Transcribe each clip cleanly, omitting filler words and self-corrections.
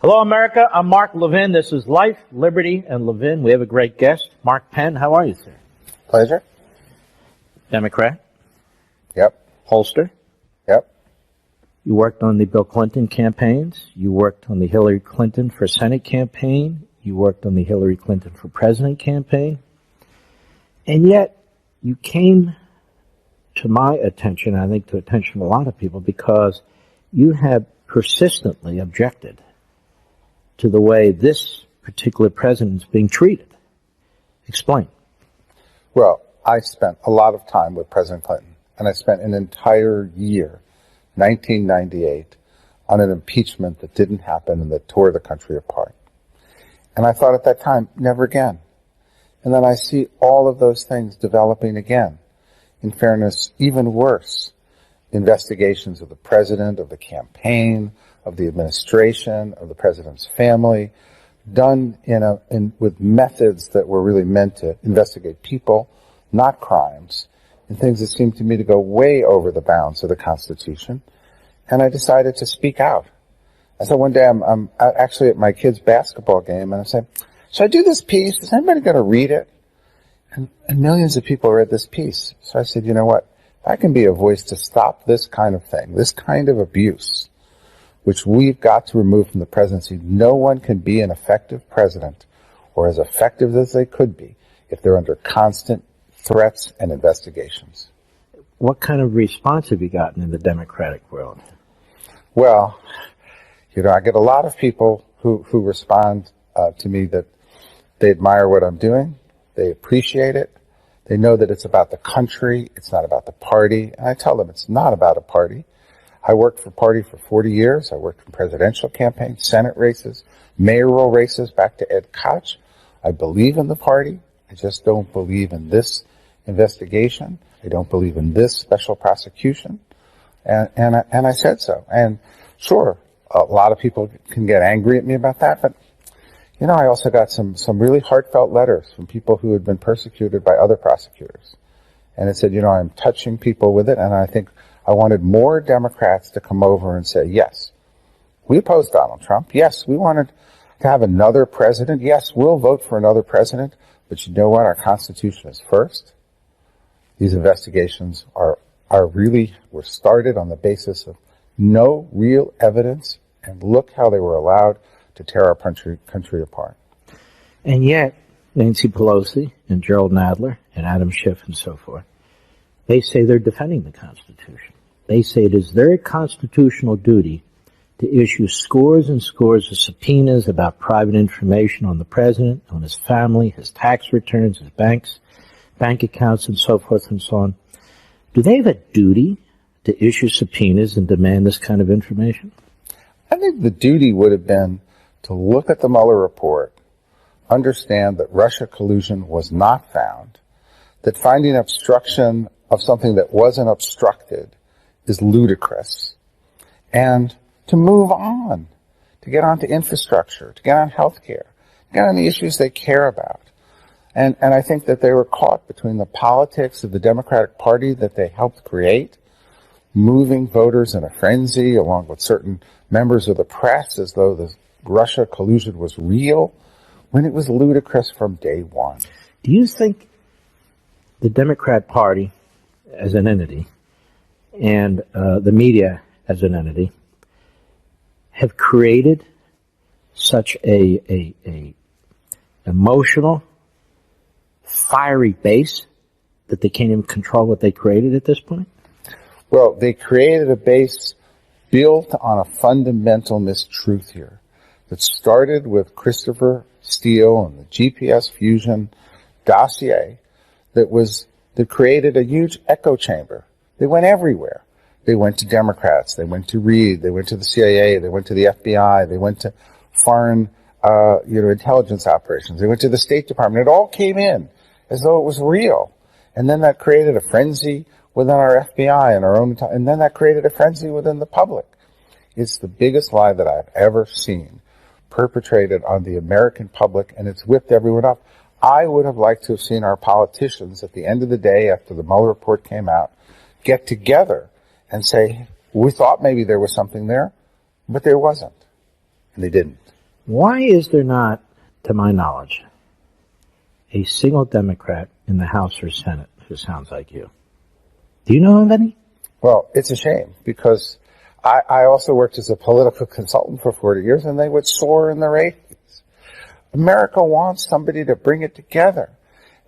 Hello, America. I'm Mark Levin. This is Life, Liberty, and Levin. We have a great guest, Mark Penn. How are you, sir? Pleasure. Democrat. Yep. Holster. Yep. You worked on the Bill Clinton campaigns. You worked on the Hillary Clinton for Senate campaign. You worked on the Hillary Clinton for President campaign. And yet, you came to my attention, I think to attention of a lot of people, because you have persistently objected to the way this particular president is being treated. Explain. Well, I spent a lot of time with President Clinton, and I spent an entire year, 1998, on an impeachment that didn't happen and that tore the country apart. And I thought at that time, never again. And then I see all of those things developing again. In fairness, even worse. Investigations of the president, of the campaign, of the administration, of the president's family, done with methods that were really meant to investigate people, not crimes, and things that seemed to me to go way over the bounds of the Constitution. And I decided to speak out. I said one day, I'm actually at my kid's basketball game, and I said, should I do this piece? Is anybody going to read it? And millions of people read this piece. So I said, you know what? If I can be a voice to stop this kind of thing, this kind of abuse, which we've got to remove from the presidency, no one can be an effective president or as effective as they could be if they're under constant threats and investigations. What kind of response have you gotten in the Democratic world? Well, I get a lot of people who respond to me that they admire what I'm doing, they appreciate it, they know that it's about the country, it's not about the party, and I tell them it's not about a party. I worked for party for 40 years. I worked in presidential campaigns, Senate races, mayoral races, back to Ed Koch. I believe in the party. I just don't believe in this investigation. I don't believe in this special prosecution. And I said so. And sure, a lot of people can get angry at me about that, but I also got some really heartfelt letters from people who had been persecuted by other prosecutors. And it said, I'm touching people with it, and I think I wanted more Democrats to come over and say, yes, we oppose Donald Trump. Yes, we wanted to have another president. Yes, we'll vote for another president. But you know what? Our Constitution is first. These investigations were started on the basis of no real evidence. And look how they were allowed to tear our country apart. And yet, Nancy Pelosi and Gerald Nadler and Adam Schiff and so forth, they say they're defending the Constitution. They say it is their constitutional duty to issue scores and scores of subpoenas about private information on the president, on his family, his tax returns, his bank accounts, and so forth and so on. Do they have a duty to issue subpoenas and demand this kind of information? I think the duty would have been to look at the Mueller report, understand that Russia collusion was not found, that finding obstruction of something that wasn't obstructed is ludicrous, and to move on, to get on to infrastructure, to get on health care, to get on the issues they care about. And I think that they were caught between the politics of the Democratic Party that they helped create, moving voters in a frenzy along with certain members of the press as though the Russia collusion was real, when it was ludicrous from day one. Do you think the Democrat Party as an entity and the media as an entity have created such a emotional, fiery base that they can't even control what they created at this point? Well, they created a base built on a fundamental mistruth here that started with Christopher Steele and the GPS fusion dossier that created a huge echo chamber. They went everywhere. They went to Democrats. They went to Reid. They went to the CIA. They went to the FBI. They went to foreign, intelligence operations. They went to the State Department. It all came in as though it was real. And then that created a frenzy within our FBI and our own, and then that created a frenzy within the public. It's the biggest lie that I've ever seen perpetrated on the American public, and it's whipped everyone up. I would have liked to have seen our politicians at the end of the day, after the Mueller report came out, get together and say, we thought maybe there was something there, but there wasn't. And they didn't. Why is there not, to my knowledge, a single Democrat in the House or Senate who sounds like you? Do you know of any? Well, it's a shame because I also worked as a political consultant for 40 years and they would soar in the ratings. America wants somebody to bring it together.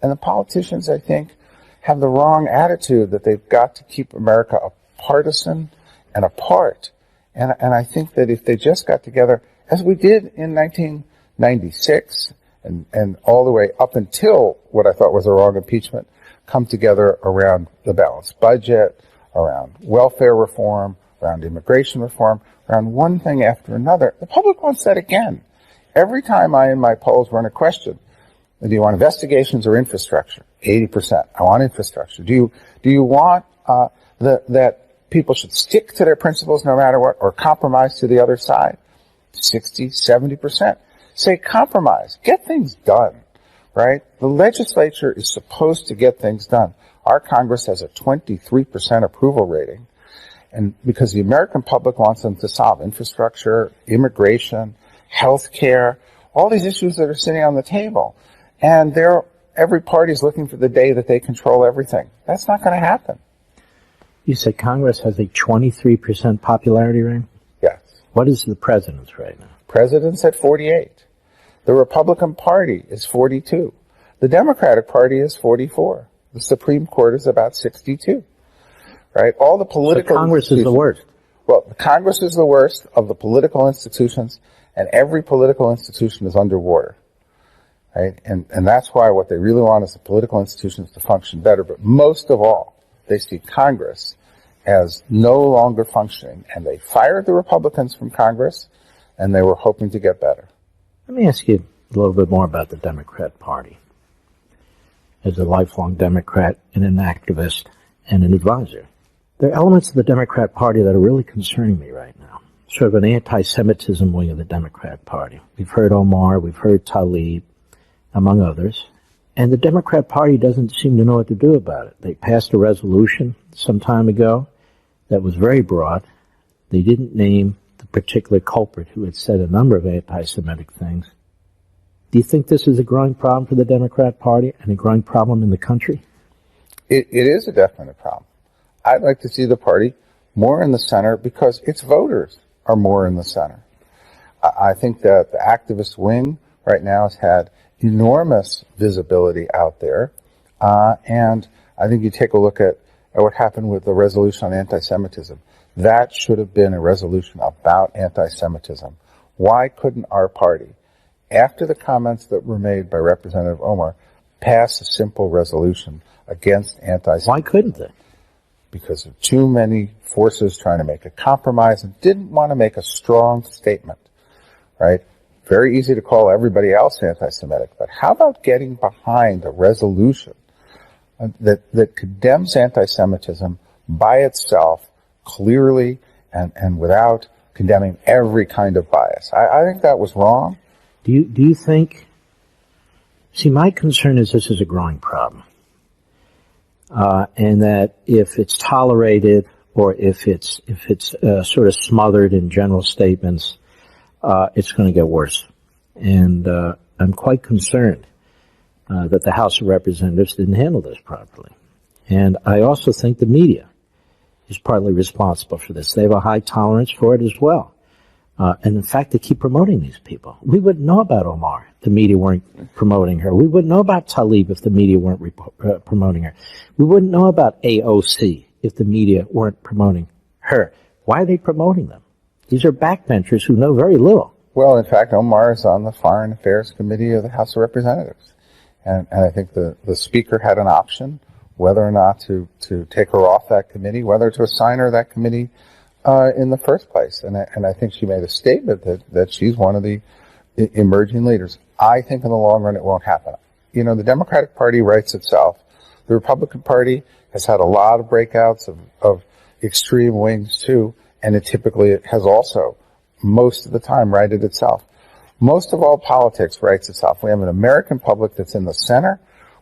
And the politicians, I think, have the wrong attitude that they've got to keep America partisan and apart. And I think that if they just got together, as we did in 1996 and all the way up until what I thought was a wrong impeachment, come together around the balanced budget, around welfare reform, around immigration reform, around one thing after another. The public wants that again. Every time I in my polls run a question, do you want investigations or infrastructure? 80%. I want infrastructure. Do you want that people should stick to their principles no matter what, or compromise to the other side? 60, 70%. Say compromise. Get things done, right? The legislature is supposed to get things done. Our Congress has a 23% approval rating, and because the American public wants them to solve infrastructure, immigration, health care, all these issues that are sitting on the table. And every party's looking for the day that they control everything. That's not going to happen. You said Congress has a 23% popularity rating? Yes. What is the president's right now? President's at 48. The Republican Party is 42. The Democratic Party is 44. The Supreme Court is about 62. Right? All the political Congress is the worst. Well, the Congress is the worst of the political institutions, and every political institution is underwater. Right? And that's why what they really want is the political institutions to function better. But most of all, they see Congress as no longer functioning. And they fired the Republicans from Congress, and they were hoping to get better. Let me ask you a little bit more about the Democrat Party. As a lifelong Democrat and an activist and an advisor, there are elements of the Democrat Party that are really concerning me right now. Sort of an anti-Semitism wing of the Democrat Party. We've heard Omar, we've heard Tlaib, among others. And the Democrat Party doesn't seem to know what to do about it. They passed a resolution some time ago that was very broad. They didn't name the particular culprit who had said a number of anti-Semitic things. Do you think this is a growing problem for the Democrat Party and a growing problem in the country? It is a definite problem. I'd like to see the party more in the center because its voters are more in the center. I think that the activist wing right now has had enormous visibility out there. And I think you take a look at what happened with the resolution on anti-Semitism. That should have been a resolution about anti-Semitism. Why couldn't our party, after the comments that were made by Representative Omar, pass a simple resolution against anti-Semitism? Why couldn't they? Because of too many forces trying to make a compromise and didn't want to make a strong statement, right? Very easy to call everybody else anti-Semitic, but how about getting behind a resolution that condemns anti-Semitism by itself clearly and without condemning every kind of bias? I think that was wrong. Do you think? See, my concern is this is a growing problem, and that if it's tolerated or if it's sort of smothered in general statements, it's going to get worse. And I'm quite concerned that the House of Representatives didn't handle this properly. And I also think the media is partly responsible for this. They have a high tolerance for it as well. And in fact, they keep promoting these people. We wouldn't know about Omar if the media weren't promoting her. We wouldn't know about Tlaib if the media weren't promoting her. We wouldn't know about AOC if the media weren't promoting her. Why are they promoting them? These are backbenchers who know very little. Well, in fact, Omar is on the Foreign Affairs Committee of the House of Representatives. And I think the Speaker had an option whether or not to take her off that committee, whether to assign her that committee in the first place. And I think she made a statement that she's one of the emerging leaders. I think in the long run it won't happen. You know, the Democratic Party writes itself. The Republican Party has had a lot of breakouts of extreme wings too, and it typically has also, most of the time, righted itself. Most of all, politics writes itself. We have an American public that's in the center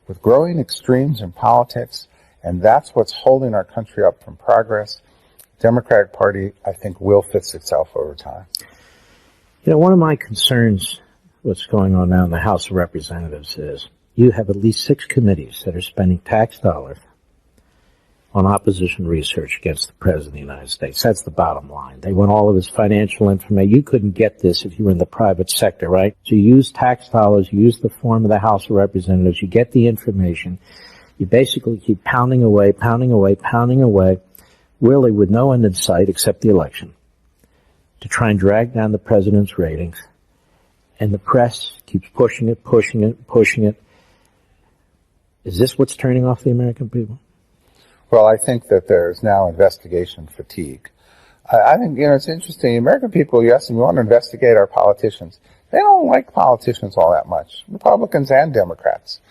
with growing extremes in politics, and that's what's holding our country up from progress. Democratic Party, I think, will fix itself over time. You know, one of my concerns, what's going on now in the House of Representatives, is you have at least 6 committees that are spending tax dollars on opposition research against the President of the United States. That's the bottom line. They want all of his financial information. You couldn't get this if you were in the private sector, right? So you use tax dollars, you use the form of the House of Representatives, you get the information. You basically keep pounding away, really with no end in sight except the election, to try and drag down the president's ratings. And the press keeps pushing it. Is this what's turning off the American people? Well, I think that there's now investigation fatigue. I think, it's interesting. American people, yes, and we want to investigate our politicians. They don't like politicians all that much, Republicans and Democrats.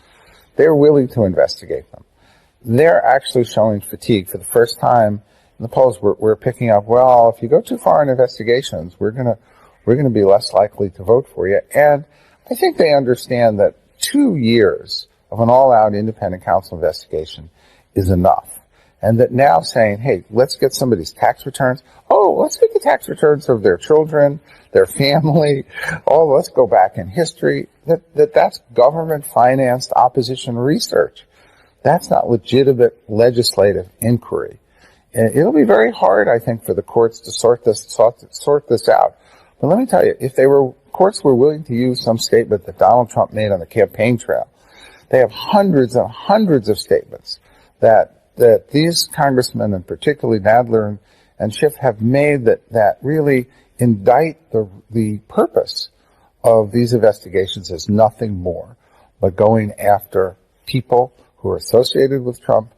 They're willing to investigate them. They're actually showing fatigue for the first time in the polls. We're picking up, well, if you go too far in investigations, we're gonna be less likely to vote for you. And I think they understand that 2 years of an all-out independent counsel investigation is enough. And that now saying, hey, let's get somebody's tax returns. Oh, let's get the tax returns of their children, their family. Oh, let's go back in history. That's government-financed opposition research. That's not legitimate legislative inquiry. And it'll be very hard, I think, for the courts to sort this out. But let me tell you, if courts were willing to use some statement that Donald Trump made on the campaign trail, they have hundreds and hundreds of statements that these congressmen, and particularly Nadler and Schiff, have made that really indict the purpose of these investigations as nothing more but going after people who are associated with Trump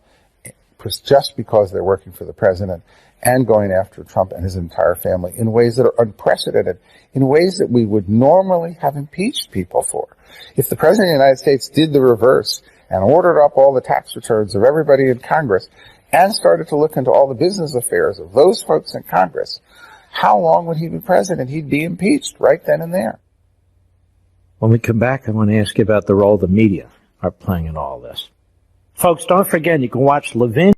just because they're working for the president, and going after Trump and his entire family in ways that are unprecedented, in ways that we would normally have impeached people for. If the president of the United States did the reverse and ordered up all the tax returns of everybody in Congress and started to look into all the business affairs of those folks in Congress, how long would he be president? He'd be impeached right then and there. When we come back, I want to ask you about the role the media are playing in all this. Folks, don't forget, you can watch Levin